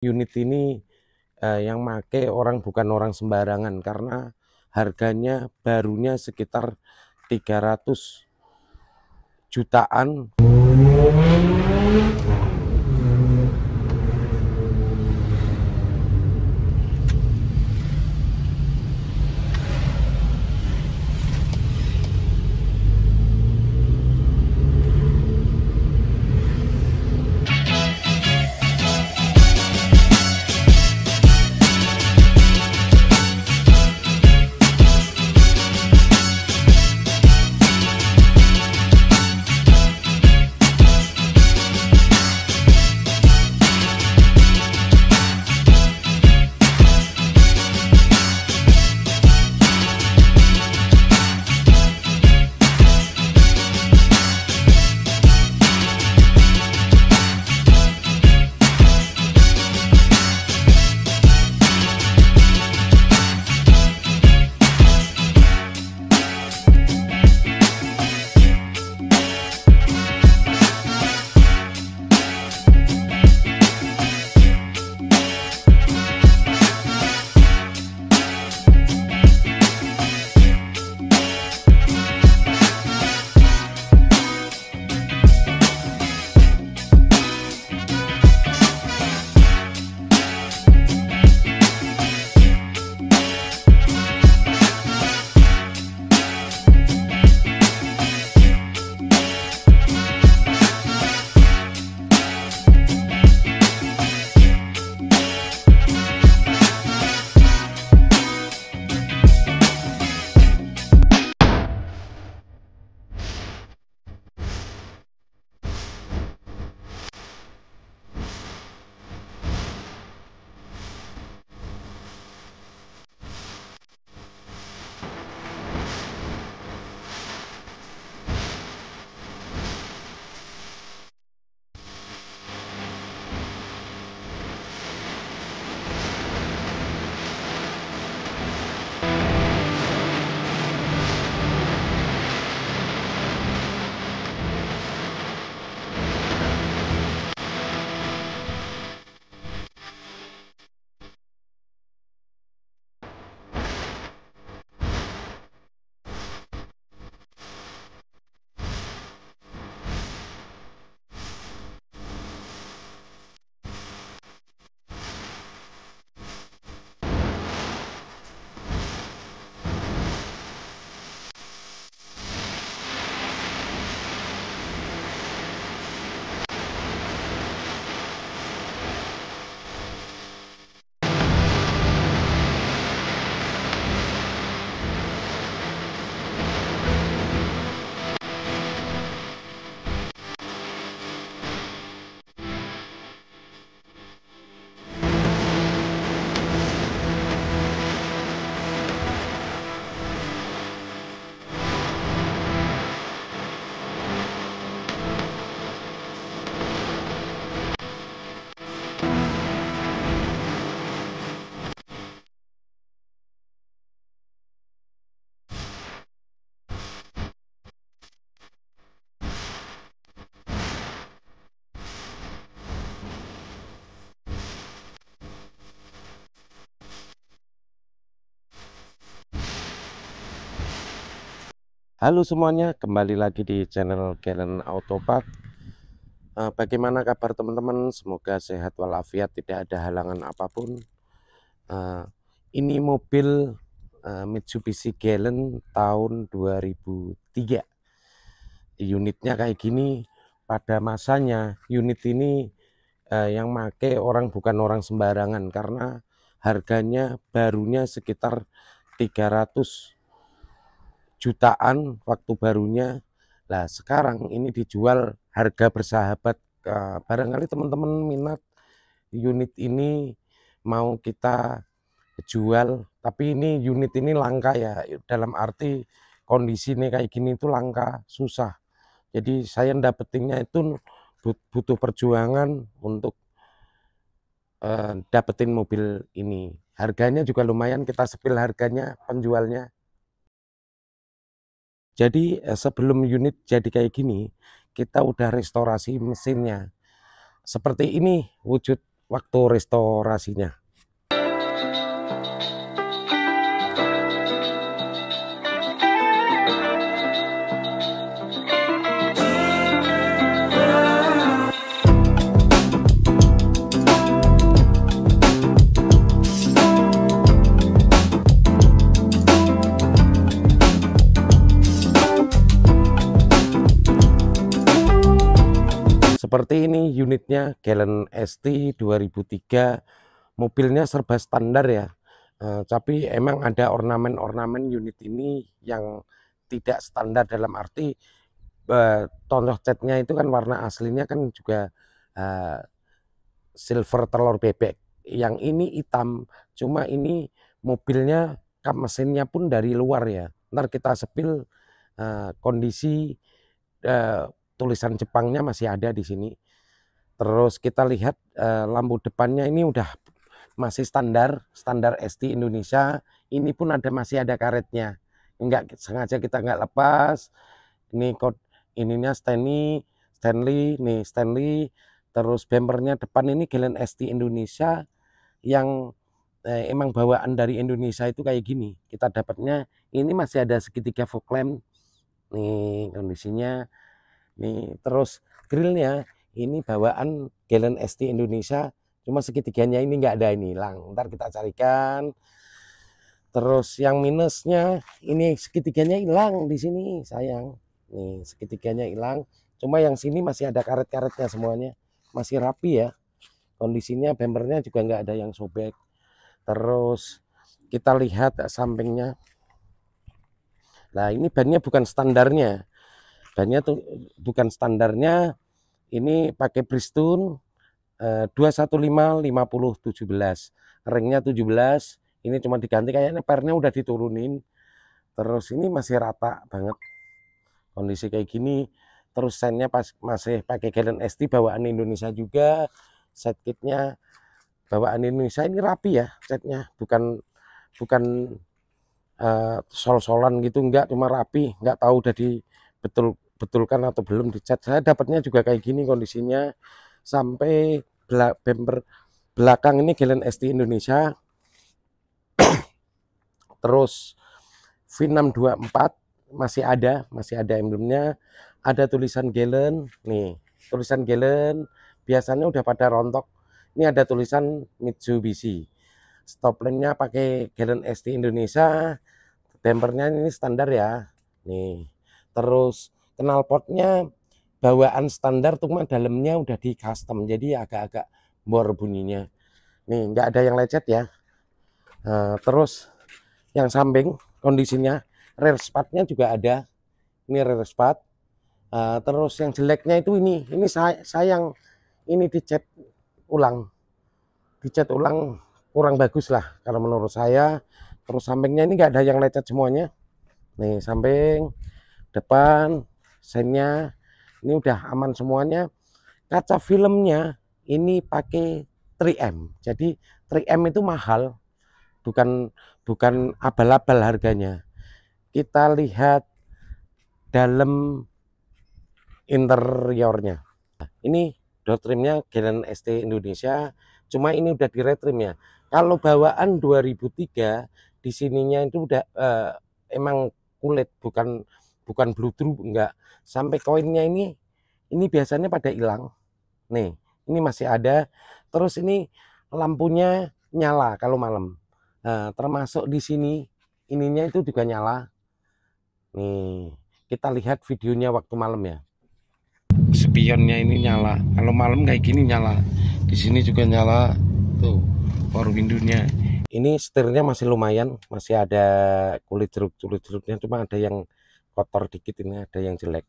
Unit ini yang make orang bukan orang sembarangan karena harganya barunya sekitar 300 jutaan. Halo semuanya, kembali lagi di channel Galen Autopark. Bagaimana kabar teman-teman? Semoga sehat walafiat, tidak ada halangan apapun. Eh, ini mobil Mitsubishi Galen tahun 2003. Unitnya kayak gini. Pada masanya unit ini yang make orang bukan orang sembarangan karena harganya barunya sekitar 300 jutaan waktu barunya. Nah sekarang ini dijual harga bersahabat. Barangkali teman-teman minat unit ini mau kita jual, tapi ini unit ini langka ya, dalam arti kondisi ini kayak gini itu langka, susah. Jadi saya dapetinnya itu butuh perjuangan untuk dapetin mobil ini. Harganya juga lumayan, kita sepil harganya penjualnya. Jadi sebelum unit jadi kayak gini, kita udah restorasi mesinnya. Seperti ini wujud waktu restorasinya. Seperti ini unitnya Galant ST 2003, mobilnya serba standar ya, tapi emang ada ornamen-ornamen unit ini yang tidak standar, dalam arti contoh catnya itu kan warna aslinya kan juga silver telur bebek, yang ini hitam, cuma ini mobilnya kap mesinnya pun dari luar ya. Ntar kita sepil kondisi tulisan Jepangnya masih ada di sini. Terus kita lihat lampu depannya ini udah masih standar ST Indonesia. Ini pun masih ada karetnya. Enggak sengaja kita nggak lepas. Ini ininya Stanley, nih Stanley. Terus bempernya depan ini Galant ST Indonesia yang emang bawaan dari Indonesia itu kayak gini. Kita dapatnya ini masih ada segitiga fog lamp. Nih kondisinya. Nih, terus grillnya ini bawaan Galant ST Indonesia, cuma segitiganya ini nggak ada, ini hilang. Ntar kita carikan. Terus yang minusnya ini segitiganya hilang di sini, sayang. Nih segitiganya hilang, cuma yang sini masih ada karet-karetnya semuanya, masih rapi ya. Kondisinya bempernya juga nggak ada yang sobek. Terus kita lihat sampingnya. Nah ini bannya bukan standarnya. Bannya tuh bukan standarnya, ini pakai Bridgestone 215 50 17, ringnya 17, ini cuma diganti kayaknya pernya udah diturunin. Terus ini masih rata banget kondisi kayak gini. Terus sennya masih pakai Galant ST bawaan Indonesia juga, set kitnya bawaan Indonesia, ini rapi ya setnya, bukan sol-solan gitu, enggak, cuma rapi, enggak tahu udah betulkan atau belum dicat. Saya dapatnya juga kayak gini kondisinya. Sampai bumper belakang ini Galant ST Indonesia. Terus V624 masih ada emblemnya, ada tulisan Galant. Nih tulisan Galant, biasanya udah pada rontok. Ini ada tulisan Mitsubishi. Stop lampnya pakai Galant ST Indonesia. Bumpernya ini standar ya. Nih, terus knalpotnya bawaan standar, cuma dalamnya udah di custom, jadi agak-agak bor bunyinya. Nih nggak ada yang lecet ya. Terus yang samping kondisinya, rear spatnya juga ada. Ini rear spat. Terus yang jeleknya itu ini sayang, ini dicat ulang, kurang bagus lah kalau menurut saya. Terus sampingnya ini nggak ada yang lecet semuanya. Nih samping, depan, sennya ini udah aman semuanya. Kaca filmnya ini pakai 3M. Jadi 3M itu mahal, bukan abal-abal harganya. Kita lihat dalam interiornya. Ini door trimnya Galant ST Indonesia, cuma ini udah di retrim ya. Kalau bawaan 2003 di sininya itu udah emang kulit, bukan bludru, enggak. Sampai koinnya ini biasanya pada hilang. Nih, ini masih ada. Terus ini lampunya nyala kalau malam. Nah, termasuk di sini ininya itu juga nyala. Nih, kita lihat videonya waktu malam ya. Spionnya ini nyala. Kalau malam kayak gini nyala. Di sini juga nyala. Tuh, power window-nya. Ini setirnya masih lumayan, masih ada kulit jeruk-jeruknya, cuma ada yang kotor dikit, ini ada yang jelek.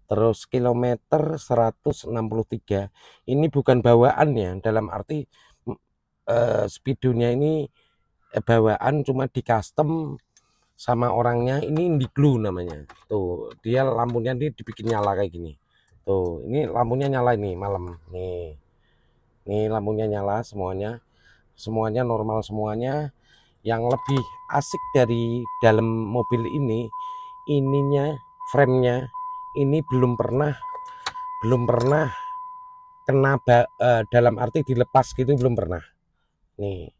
Terus kilometer 163, ini bukan bawaan ya, dalam arti speedonya ini bawaan, cuma di custom sama orangnya. Ini Indiglo namanya. Tuh, dia lampunya ini dibikin nyala kayak gini. Tuh, ini lampunya nyala ini malam. Nih lampunya nyala semuanya. Semuanya normal semuanya. Yang lebih asik dari dalam mobil ini, ininya, frame-nya ini belum pernah kena dalam arti dilepas gitu belum pernah. Nih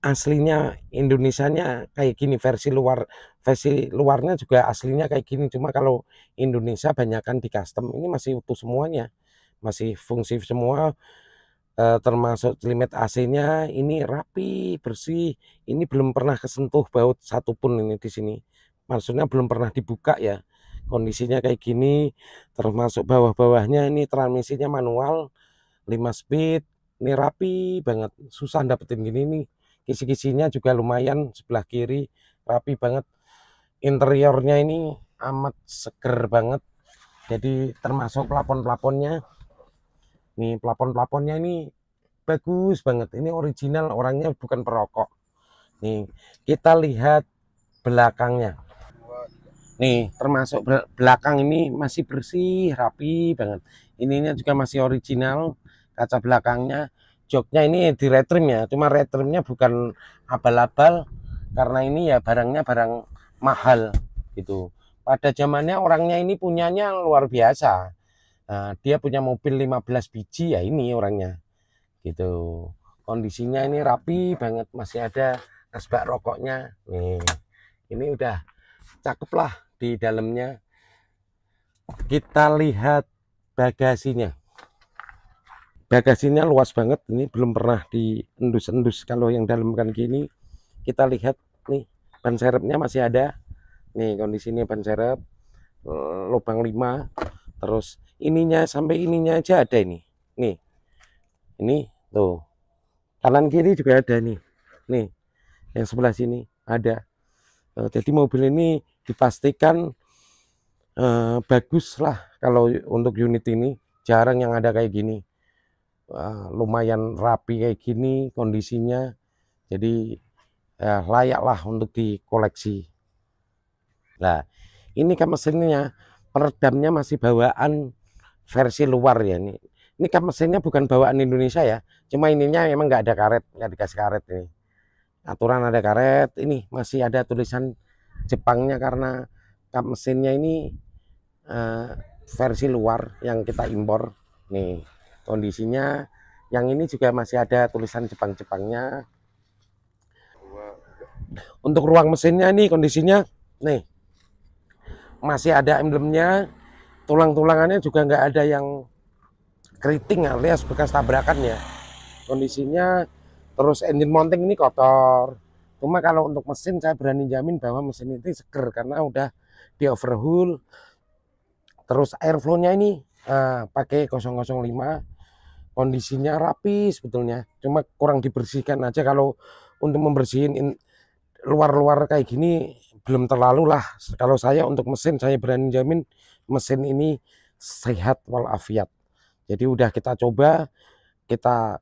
aslinya Indonesianya kayak gini, versi luarnya juga aslinya kayak gini, cuma kalau Indonesia banyakkan di custom. Ini masih utuh semuanya, masih fungsi semua, termasuk limit AC-nya ini rapi bersih. Ini belum pernah kesentuh baut satupun ini di sini, maksudnya belum pernah dibuka ya. Kondisinya kayak gini, termasuk bawah-bawahnya ini transmisinya manual 5 speed. Ini rapi banget, susah dapetin gini nih. Kisi-kisinya juga lumayan, sebelah kiri rapi banget. Interiornya ini amat seger banget. Jadi termasuk plafon-plafonnya, nih plafon-plafonnya ini bagus banget. Ini original, orangnya bukan perokok. Nih kita lihat belakangnya. Nih termasuk belakang ini masih bersih, rapi banget. Ininya juga masih original, kaca belakangnya. Joknya ini di retrim ya, cuma retrimnya bukan abal-abal karena ini ya barangnya barang mahal gitu. Pada zamannya orangnya ini punyanya luar biasa. Nah, dia punya mobil 15 biji ya, ini orangnya gitu. Kondisinya ini rapi banget, masih ada asbak rokoknya. Nih ini udah cakep lah di dalamnya. Kita lihat bagasinya. Bagasinya luas banget, ini belum pernah diendus-endus kalau yang dalam kan gini. Kita lihat nih, ban serepnya masih ada. Nih kondisinya ban serep lubang 5. Terus ininya sampai ininya aja ada ini. Nih. Ini tuh. Kanan kiri juga ada nih. Nih. Yang sebelah sini ada. Jadi mobil ini dipastikan bagus lah kalau untuk unit ini. Jarang yang ada kayak gini. Lumayan rapi kayak gini kondisinya, jadi layak lah untuk dikoleksi. Nah ini kan mesinnya, peredamnya masih bawaan versi luar ya. Ini kan mesinnya bukan bawaan Indonesia ya, cuma ininya memang nggak ada karet, nggak dikasih karet. Ini aturan ada karet, ini masih ada tulisan Jepangnya karena kap mesinnya ini versi luar yang kita impor. Nih kondisinya, yang ini juga masih ada tulisan Jepang-Jepangnya. Untuk ruang mesinnya ini kondisinya nih masih ada emblemnya, tulang-tulangannya juga nggak ada yang keriting alias bekas tabrakan ya kondisinya. Terus engine mounting ini kotor, cuma kalau untuk mesin saya berani jamin bahwa mesin ini seger karena udah di overhaul. Terus airflow-nya ini pakai 005, kondisinya rapi sebetulnya, cuma kurang dibersihkan aja. Kalau untuk membersihin luar-luar kayak gini belum terlalu lah. Kalau saya untuk mesin, saya berani jamin mesin ini sehat walafiat. Jadi udah kita coba, kita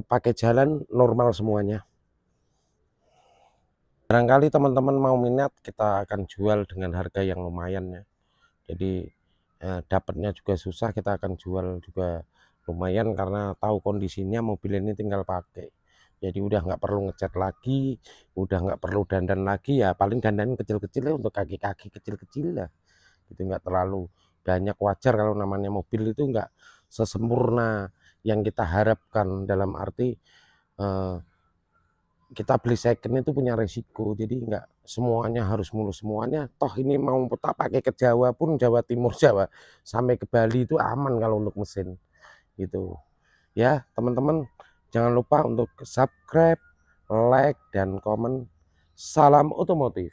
pakai jalan normal semuanya. Barangkali teman-teman mau minat, kita akan jual dengan harga yang lumayan ya. Jadi dapatnya juga susah, kita akan jual juga lumayan karena tahu kondisinya mobil ini tinggal pakai. Jadi udah nggak perlu ngecat lagi, udah nggak perlu dandan lagi ya, paling dandan kecil-kecil ya untuk kaki-kaki kecil-kecil lah. Itu nggak terlalu banyak, wajar kalau namanya mobil itu nggak sesempurna yang kita harapkan, dalam arti kita beli second itu punya resiko, jadi nggak semuanya harus mulus semuanya. Toh ini mau tak pakai ke Jawa pun, Jawa Timur, Jawa sampai ke Bali itu aman kalau untuk mesin gitu ya. Teman-teman jangan lupa untuk subscribe, like, dan komen. Salam otomotif.